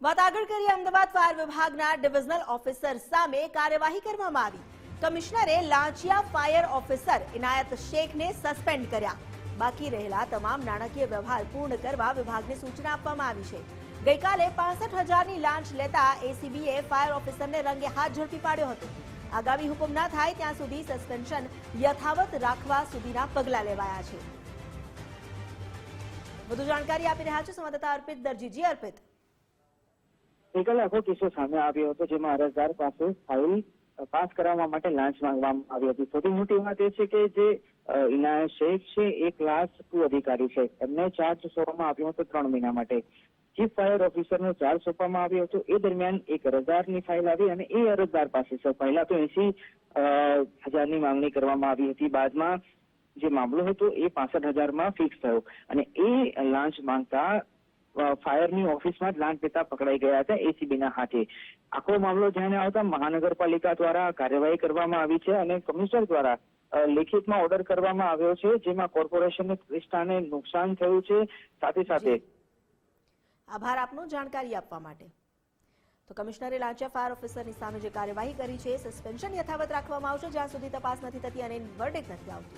વાત આગળ કરીએ અમદાવાદ ફાયર વિભાગના ડિવિઝનલ ઓફિસર સામે કાર્યવાહી કરવામાં આવી। કમિશનરે લાંચિયા ફાયર ઓફિસર ઇનાયત શેખને સસ્પેન્ડ કર્યા। બાકી રહેલા તમામ નાણાકીય વ્યવહાર પૂર્ણ કરવા વિભાગને સૂચના આપવામાં આવી છે। ગઈકાલે 65,000ની લાંચ લેતા એસીબીએ ફાયર ઓફિસરને રંગે હાથ ઝડપી પાડ્યો હતો। આગામી હુકમ ન થાય ત્યાં સુધી સસ્પેન્શન યથાવત રાખવા સુધીના પગલાં લેવાયા છે। વધુ જાણકારી આપી રહ્યા છે સંવાદદાતા અર્પિત દરજીજી। અર્પિત, ગઈકાલે આખો કિસ્સો સામે આવ્યો હતો, જેમાં અરજદાર પાસે ફાઇલ પાસ કરાવવા માટે લાંચ માંગવામાં આવી હતી। સૌથી મોટી વાત એ છે કે જે ઇનાયત શેખ છે એ ક્લાસ 2 અધિકારી છે। એમને ચાર્જ સોંપવામાં આવ્યો હતો 3 મહિના માટે। ચીફ ફાયર ઓફિસરનો ચાર્જ સોંપવામાં આવ્યો હતો। એ દરમિયાન એક અરજદારની ફાઇલ આવી અને એ અરજદાર પાસે પહેલા તો 80,000ની માંગણી કરવામાં આવી હતી। બાદમાં જે મામલો હતો એ 65,000માં ફિક્સ થયો અને એ લાંચ માંગતા ફાયરની ઓફિસમાં જ લાંચ લેતા પકડાઈ ગયા હતા એસીબીના હાથે। આખો મામલો ધ્યાને આવતા મહાનગરપાલિકા દ્વારા કાર્યવાહી કરવામાં આવી છે અને કમિશનર દ્વારા લેખિતમાં ઓર્ડર કરવામાં આવ્યો છે, જેમાં કોર્પોરેશનની પ્રતિષ્ઠાને નુકસાન થયું છે। સાથે સાથે આભાર આપનો જાણકારી આપવા માટે। તો કમિશનરે લાંચિયા ફાયર ઓફિસરની સામે જે કાર્યવાહી કરી છે સસ્પેન્શન યથાવત રાખવામાં આવશે જ્યાં સુધી તપાસ નથી થતી અને વર્ડિક્ટ નથી આવતું।